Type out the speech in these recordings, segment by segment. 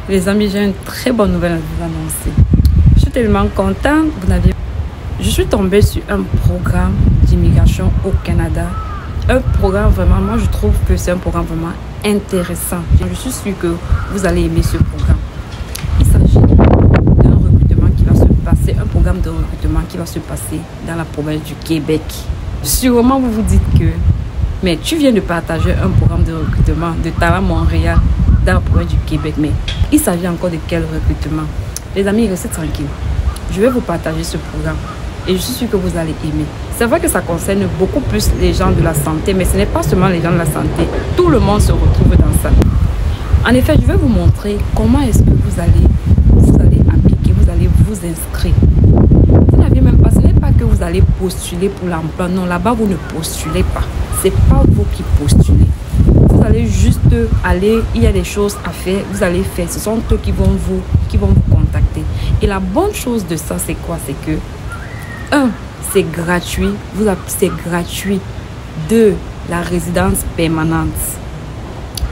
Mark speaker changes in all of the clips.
Speaker 1: Les amis, j'ai une très bonne nouvelle à vous annoncer. Je suis tellement contente. Je suis tombée sur un programme d'immigration au Canada. Un programme vraiment, moi je trouve que c'est un programme vraiment intéressant. Je suis sûre que vous allez aimer ce programme. Il s'agit d'un recrutement qui va se passer, un programme de recrutement qui va se passer dans la province du Québec. Sûrement vous vous dites que, mais tu viens de partager un programme de recrutement de Talent Montréal dans la province du Québec, mais il s'agit encore de quel recrutement? Les amis, restez tranquilles. Je vais vous partager ce programme et je suis sûre que vous allez aimer. C'est vrai que ça concerne beaucoup plus les gens de la santé, mais ce n'est pas seulement les gens de la santé. Tout le monde se retrouve dans ça. En effet, je vais vous montrer comment est-ce que vous allez appliquer, vous allez vous inscrire. Vous n'avez même pas, ce n'est pas que vous allez postuler pour l'emploi. Non, là-bas, vous ne postulez pas. Ce n'est pas vous qui postulez. Vous allez juste aller, il y a des choses à faire, vous allez faire. Ce sont eux qui vont vous contacter. Et la bonne chose de ça, c'est quoi? C'est que, c'est gratuit. C'est gratuit. 2, la résidence permanente.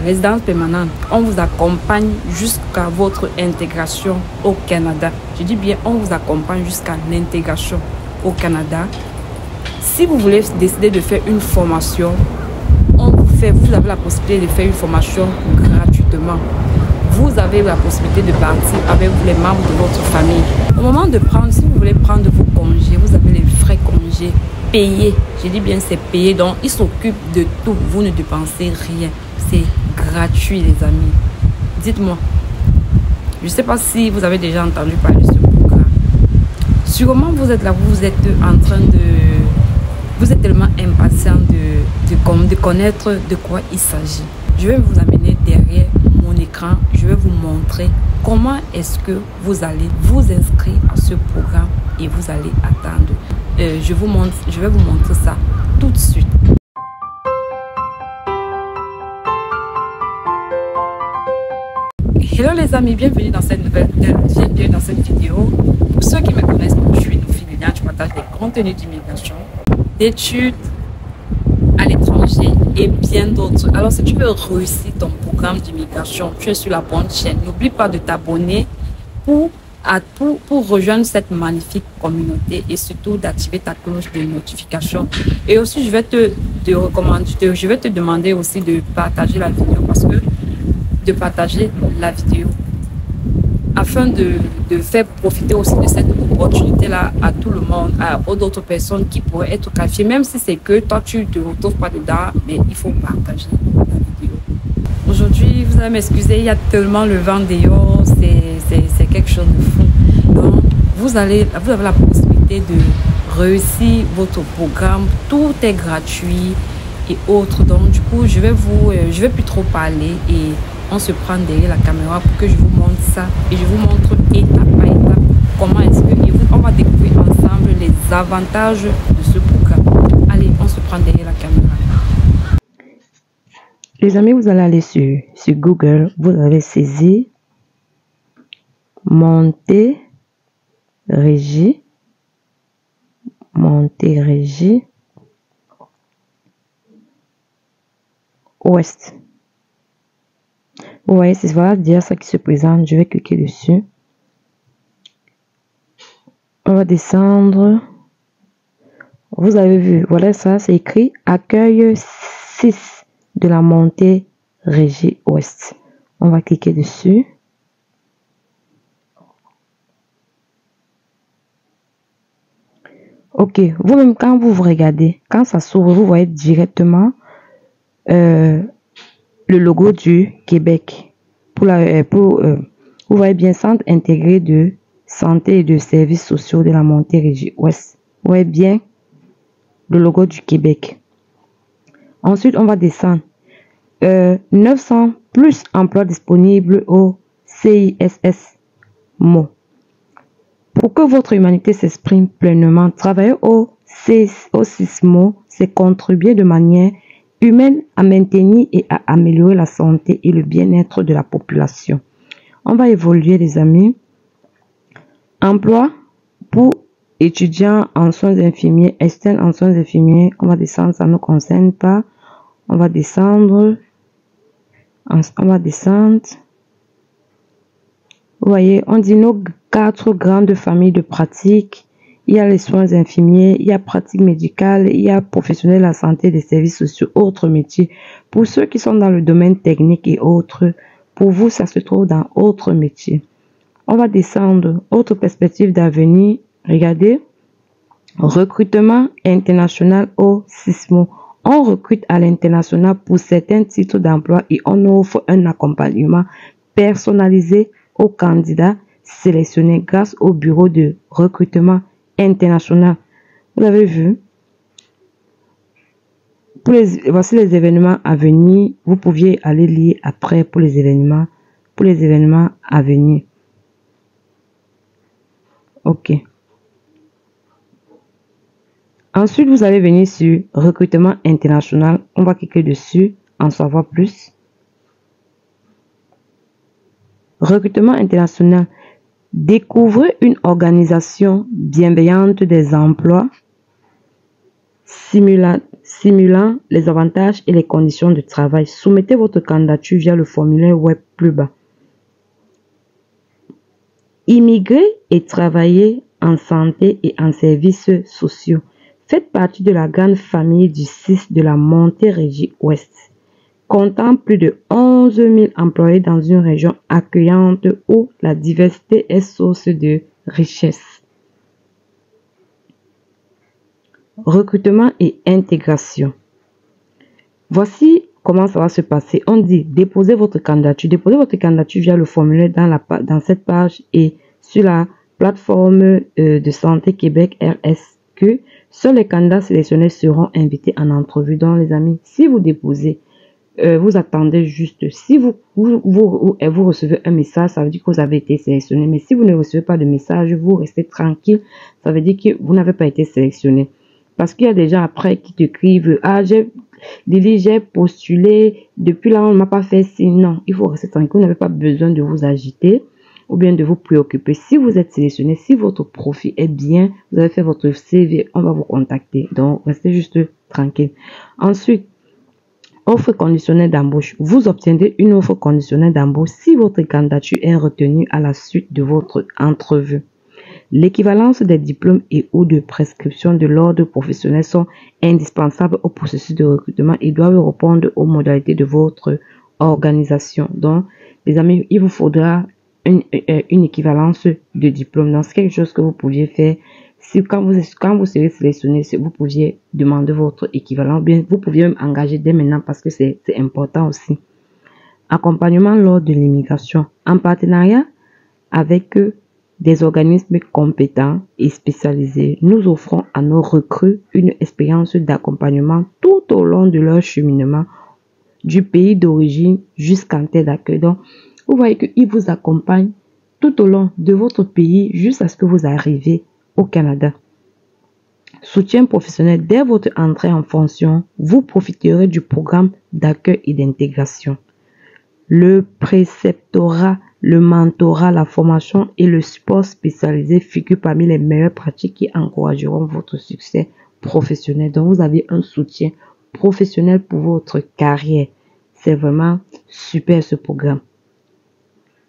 Speaker 1: Résidence permanente, on vous accompagne jusqu'à votre intégration au Canada. Je dis bien, on vous accompagne jusqu'à l'intégration au Canada. Si vous voulez décider de faire une formation, vous avez la possibilité de faire une formation gratuitement. Vous avez la possibilité de partir avec les membres de votre famille. Au moment de prendre, si vous voulez prendre vos congés, vous avez les frais congés payés. Je dis bien c'est payé, donc ils s'occupent de tout. Vous ne dépensez rien. C'est gratuit les amis. Dites-moi, je ne sais pas si vous avez déjà entendu parler de ce programme. Sûrement vous êtes là, vous êtes en train de... Vous êtes tellement impatient de connaître de quoi il s'agit. Je vais vous amener derrière mon écran. Je vais vous montrer comment est-ce que vous allez vous inscrire à ce programme et vous allez attendre. Je vais vous montrer ça tout de suite. Hello les amis, bienvenue dans cette vidéo. Pour ceux qui me connaissent, je suis Noufy Liliane, je partage des contenus d'immigration, d'études à l'étranger et bien d'autres. Alors si tu veux réussir ton programme d'immigration, tu es sur la bonne chaîne. N'oublie pas de t'abonner pour rejoindre cette magnifique communauté et surtout d'activer ta cloche de notification. Et aussi je vais te demander aussi de partager la vidéo afin de faire profiter aussi de cette opportunité-là à tout le monde, aux autres personnes qui pourraient être qualifiées, même si c'est que toi tu ne te retrouves pas dedans, mais il faut partager la vidéo. Aujourd'hui, vous allez m'excuser, il y a tellement le vent dehors, c'est quelque chose de fou. Donc, vous avez la possibilité de réussir votre programme, tout est gratuit et autres. Donc, du coup, je vais plus trop parler et on se prend derrière la caméra pour que je vous montre ça et je vous montre étape par étape comment est-ce que on va découvrir ensemble les avantages de ce programme. Allez, on se prend derrière la caméra.
Speaker 2: Les amis, vous allez aller sur Google, vous allez saisir Montérégie Ouest. Vous voyez, c'est voilà déjà ça qui se présente. Je vais cliquer dessus. On va descendre. Vous avez vu, voilà ça, c'est écrit accueil 6 de la Montérégie Ouest. On va cliquer dessus. Ok, vous-même quand vous regardez, quand ça s'ouvre, vous voyez directement le logo du Québec. Vous voyez bien Centre intégré de santé et de services sociaux de la Montérégie Ouest. Vous voyez bien le logo du Québec. Ensuite, on va descendre. 900 plus emplois disponibles au CISS-MO. Pour que votre humanité s'exprime pleinement, travailler au CISS-MO, c'est contribuer de manière humaine à maintenir et à améliorer la santé et le bien-être de la population. On va évoluer les amis. Emploi pour étudiants en soins infirmiers, externes en soins infirmiers. On va descendre, ça ne nous concerne pas. On va descendre. Vous voyez, on dit nos 4 grandes familles de pratiques. Il y a les soins infirmiers, il y a pratique médicale, il y a professionnels de la santé, des services sociaux, autres métiers. Pour ceux qui sont dans le domaine technique et autres, pour vous, ça se trouve dans autres métiers. On va descendre. Autre perspective d'avenir. Regardez. Recrutement international au SISMO. On recrute à l'international pour certains titres d'emploi et on offre un accompagnement personnalisé aux candidats sélectionnés grâce au bureau de recrutement international. Vous avez vu? Voici les événements à venir. Vous pouviez aller lire après pour les événements à venir. Ok. Ensuite, vous allez venir sur recrutement international. On va cliquer dessus, en savoir plus. Recrutement international. Découvrez une organisation bienveillante des emplois, simulant les avantages et les conditions de travail. Soumettez votre candidature via le formulaire web plus bas. Immigrer et travailler en santé et en services sociaux. Faites partie de la grande famille du 6 de la Montérégie Ouest, comptant plus de 11 000 employés dans une région accueillante où la diversité est source de richesse. Recrutement et intégration. Voici comment ça va se passer. On dit déposez votre candidature. Déposez votre candidature via le formulaire dans cette page et sur la plateforme de Santé Québec RSQ. Seuls les candidats sélectionnés seront invités en entrevue. Donc les amis, si vous déposez, vous attendez juste. Si vous recevez un message, ça veut dire que vous avez été sélectionné. Mais si vous ne recevez pas de message, vous restez tranquille. Ça veut dire que vous n'avez pas été sélectionné. Parce qu'il y a des gens après qui t'écrivent, ah, Lily, j'ai postulé, depuis là, on ne m'a pas fait signe. Non, il faut rester tranquille, vous n'avez pas besoin de vous agiter ou bien de vous préoccuper. Si vous êtes sélectionné, si votre profil est bien, vous avez fait votre CV, on va vous contacter. Donc, restez juste tranquille. Ensuite, offre conditionnelle d'embauche. Vous obtiendrez une offre conditionnelle d'embauche si votre candidature est retenue à la suite de votre entrevue. L'équivalence des diplômes et ou de prescription de l'ordre professionnel sont indispensables au processus de recrutement et doivent répondre aux modalités de votre organisation. Donc, les amis, il vous faudra une équivalence de diplôme. Donc, c'est quelque chose que vous pouviez faire. Si quand vous serez sélectionné, vous pouviez demander votre équivalent. Bien, vous pouviez même engager dès maintenant parce que c'est important aussi. Accompagnement lors de l'immigration. En partenariat avec des organismes compétents et spécialisés, nous offrons à nos recrues une expérience d'accompagnement tout au long de leur cheminement du pays d'origine jusqu'en terre d'accueil. Donc, vous voyez qu'ils vous accompagnent tout au long de votre pays jusqu'à ce que vous arrivez au Canada. Soutien professionnel. Dès votre entrée en fonction, vous profiterez du programme d'accueil et d'intégration. Le préceptorat, le mentorat, la formation et le support spécialisé figurent parmi les meilleures pratiques qui encourageront votre succès professionnel. Donc, vous avez un soutien professionnel pour votre carrière. C'est vraiment super ce programme.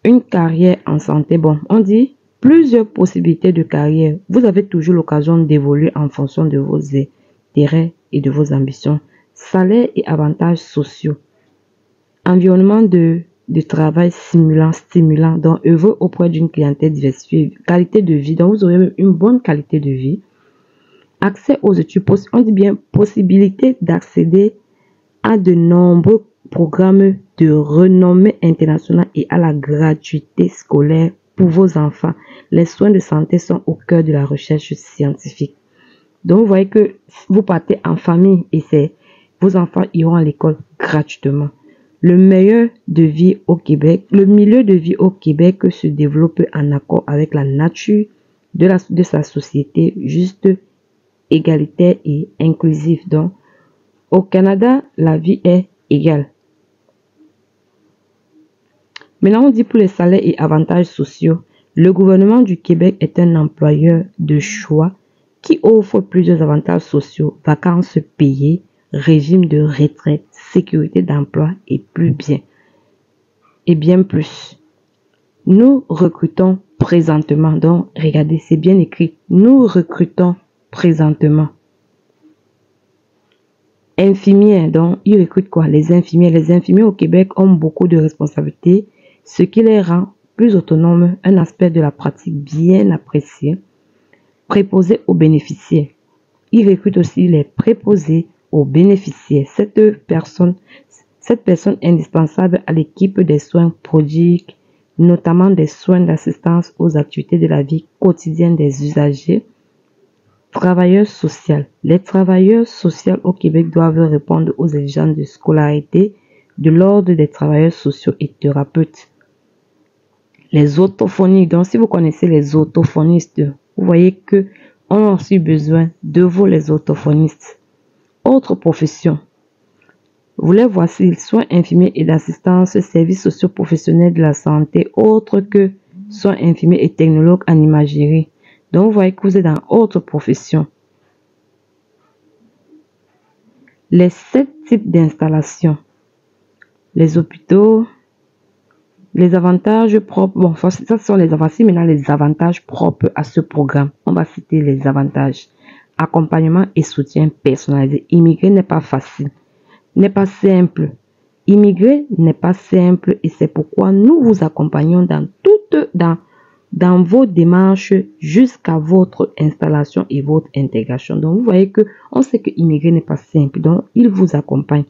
Speaker 2: Une carrière en santé. Bon, on dit plusieurs possibilités de carrière. Vous avez toujours l'occasion d'évoluer en fonction de vos intérêts et de vos ambitions. Salaire et avantages sociaux. Environnement de travail stimulant, donc œuvre auprès d'une clientèle diversifiée. Qualité de vie, donc vous aurez une bonne qualité de vie. Accès aux études, on dit bien possibilité d'accéder à de nombreux programmes de renommée internationale et à la gratuité scolaire pour vos enfants. Les soins de santé sont au cœur de la recherche scientifique. Donc vous voyez que vous partez en famille et vos enfants iront à l'école gratuitement. Le milieu de vie au Québec se développe en accord avec la nature de sa société, juste, égalitaire et inclusive. Donc, au Canada, la vie est égale. Maintenant, on dit pour les salaires et avantages sociaux, le gouvernement du Québec est un employeur de choix qui offre plusieurs avantages sociaux, vacances payées, régime de retraite, sécurité d'emploi et bien plus. Nous recrutons présentement. Donc, regardez, c'est bien écrit. Nous recrutons présentement. Infirmières, donc, ils recrutent quoi? Les infirmières. Les infirmiers au Québec ont beaucoup de responsabilités, ce qui les rend plus autonomes, un aspect de la pratique bien apprécié. Préposés aux bénéficiaires. Ils recrutent aussi les préposés aux bénéficiaires. Cette personne indispensable à l'équipe des soins prodiguent notamment des soins d'assistance aux activités de la vie quotidienne des usagers. Travailleurs sociaux. Les travailleurs sociaux au Québec doivent répondre aux exigences de scolarité de l'ordre des travailleurs sociaux et thérapeutes. Les orthophonistes. Donc, si vous connaissez les orthophonistes, vous voyez que on a aussi besoin de vous, les orthophonistes. Autres professions. Vous les voici, soins infirmiers et d'assistance, services socio-professionnels de la santé, autres que soins infirmiers et technologues en imagerie. Donc, vous voyez que vous êtes dans autres professions. Les 7 types d'installations. Les hôpitaux, les avantages propres. Bon, ça, ce sont les avantages. Maintenant, les avantages propres à ce programme. On va citer les avantages. Accompagnement et soutien personnalisé. Immigrer n'est pas facile. N'est pas simple. Immigrer n'est pas simple et c'est pourquoi nous vous accompagnons dans vos démarches jusqu'à votre installation et votre intégration. Donc, vous voyez que on sait que immigrer n'est pas simple. Donc, il vous accompagne.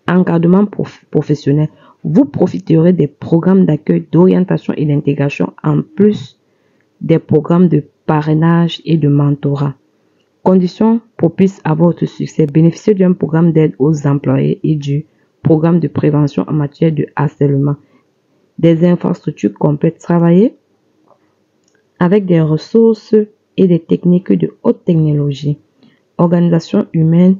Speaker 2: Encadrement professionnel. Vous profiterez des programmes d'accueil, d'orientation et d'intégration en plus des programmes de parrainage et de mentorat. Conditions propices à votre succès. Bénéficier d'un programme d'aide aux employés et du programme de prévention en matière de harcèlement. Des infrastructures complètes. Travailler avec des ressources et des techniques de haute technologie. Organisation humaine.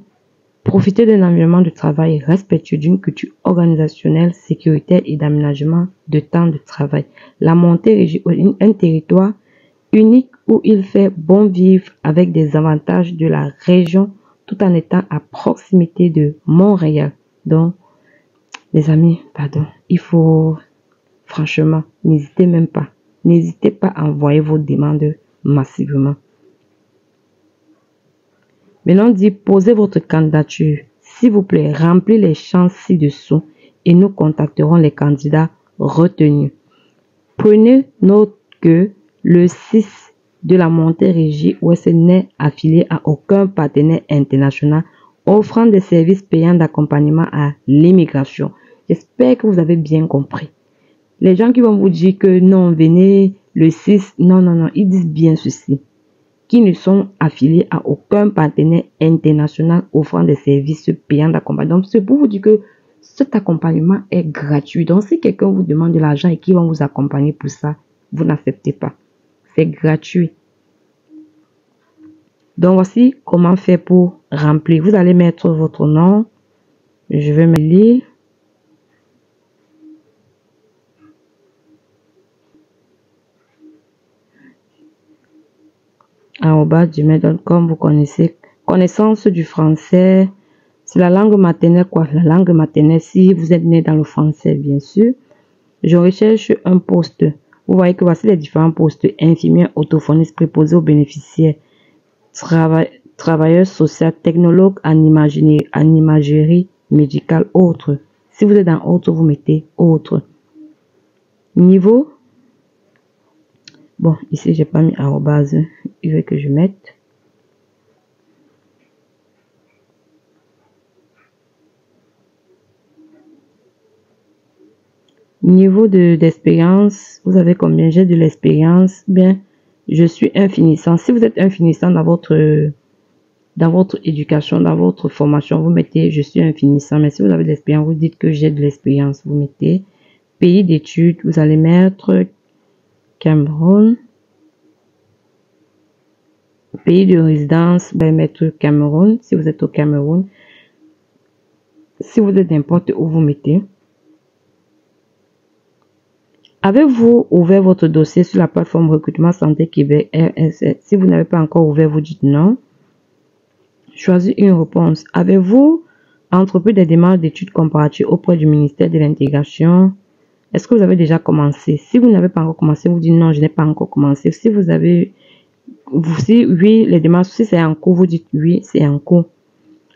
Speaker 2: Profiter d'un environnement de travail respectueux d'une culture organisationnelle, sécuritaire et d'aménagement de temps de travail. La Montérégie, un territoire unique où il fait bon vivre avec des avantages de la région tout en étant à proximité de Montréal. Donc, les amis, pardon, il faut franchement, n'hésitez même pas. N'hésitez pas à envoyer vos demandes massivement. Maintenant, dit posez votre candidature. S'il vous plaît, remplissez les champs ci-dessous et nous contacterons les candidats retenus. Prenez note que le 6 de la Montérégie Ouest n'est affilié à aucun partenaire international offrant des services payants d'accompagnement à l'immigration. J'espère que vous avez bien compris. Les gens qui vont vous dire que non, venez le 6, non, ils disent bien ceci. Qui ne sont affiliés à aucun partenaire international offrant des services payants d'accompagnement. Donc, c'est pour vous dire que cet accompagnement est gratuit. Donc, si quelqu'un vous demande de l'argent et qui va vous accompagner pour ça, vous n'acceptez pas. C'est gratuit. Donc, voici comment faire pour remplir. Vous allez mettre votre nom. Je vais me lire. @gmail.com, vous connaissez. Connaissance du français. C'est la langue maternelle, quoi. La langue maternelle, si vous êtes né dans le français, bien sûr. Je recherche un poste. Vous voyez que voici les différents postes. Infirmière, orthophoniste, préposé aux bénéficiaires, travailleur social, technologue en imagerie médicale, autre. Si vous êtes dans autre, vous mettez autre. Niveau. Bon, ici, j'ai pas mis arrobase. Il veut que je mette. Niveau d'expérience, vous avez combien? J'ai de l'expérience. Bien, je suis un finissant. Si vous êtes un finissant dans votre éducation, dans votre formation, vous mettez je suis un finissant. Mais si vous avez de l'expérience, vous dites que j'ai de l'expérience. Vous mettez pays d'études. Vous allez mettre Cameroun. Pays de résidence, vous allez mettre Cameroun. Si vous êtes au Cameroun. Si vous êtes n'importe où, vous mettez. Avez-vous ouvert votre dossier sur la plateforme Recrutement Santé Québec RSS? Si vous n'avez pas encore ouvert, vous dites non. Choisissez une réponse. Avez-vous entrepris des démarches d'études comparatives auprès du ministère de l'Intégration? Est-ce que vous avez déjà commencé? Si vous n'avez pas encore commencé, vous dites non, je n'ai pas encore commencé. Si vous avez, si oui, les démarches, si c'est en cours, vous dites oui, c'est en cours.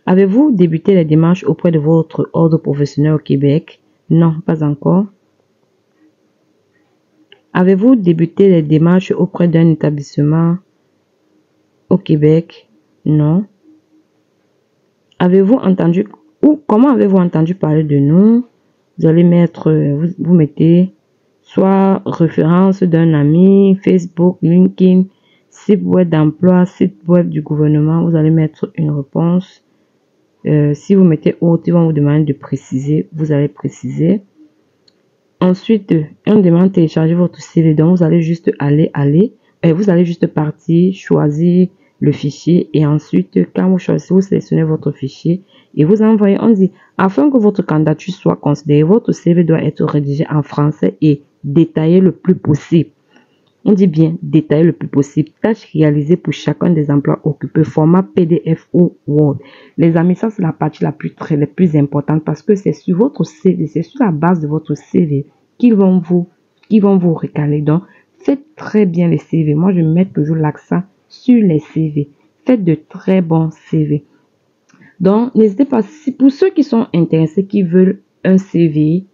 Speaker 2: Avez-vous débuté les démarches auprès de votre ordre professionnel au Québec? Non, pas encore. Avez-vous débuté les démarches auprès d'un établissement au Québec? Non. Avez-vous entendu ou comment avez-vous entendu parler de nous? Vous allez mettre, vous mettez soit référence d'un ami, Facebook, LinkedIn, site web d'emploi, site web du gouvernement. Vous allez mettre une réponse. Si vous mettez autre, ils vont vous demander de préciser. Vous allez préciser. Ensuite, on demande de télécharger votre CV. Donc, vous allez juste vous allez juste partir, choisir le fichier et ensuite, quand vous choisissez, vous sélectionnez votre fichier et vous envoyez. On dit, afin que votre candidature soit considérée, votre CV doit être rédigé en français et détaillé le plus possible. On dit bien détaillé le plus possible. Tâches réalisées pour chacun des emplois occupés, format PDF ou Word. Les amis, ça c'est la partie la plus importante parce que c'est sur votre CV, c'est sur la base de votre CV qu'ils vont vous recaler. Donc, faites très bien les CV. Moi, je mets toujours l'accent sur les CV. Faites de très bons CV. Donc, n'hésitez pas, si pour ceux qui sont intéressés, qui veulent un CV,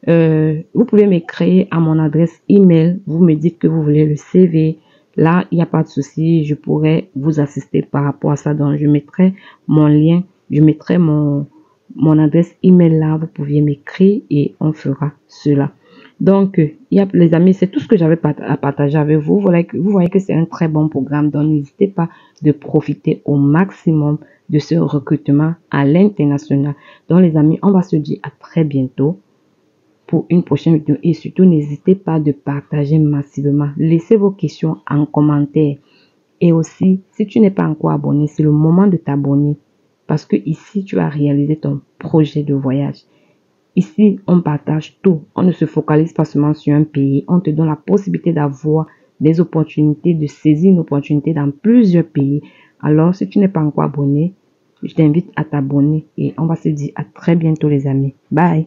Speaker 2: vous pouvez m'écrire à mon adresse email. Vous me dites que vous voulez le CV. Là, il n'y a pas de souci. Je pourrais vous assister par rapport à ça. Donc, je mettrai mon lien. Je mettrai mon adresse email là. Vous pouviez m'écrire et on fera cela. Donc, les amis, c'est tout ce que j'avais à partager avec vous. Vous voyez que c'est un très bon programme. Donc, n'hésitez pas de profiter au maximum de ce recrutement à l'international. Donc, les amis, on va se dire à très bientôt pour une prochaine vidéo. Et surtout, n'hésitez pas de partager massivement. Laissez vos questions en commentaire. Et aussi, si tu n'es pas encore abonné, c'est le moment de t'abonner. Parce que ici, tu vas réaliser ton projet de voyage. Ici, on partage tout. On ne se focalise pas seulement sur un pays. On te donne la possibilité d'avoir des opportunités, de saisir une opportunité dans plusieurs pays. Alors, si tu n'es pas encore abonné, je t'invite à t'abonner. Et on va se dire à très bientôt les amis. Bye!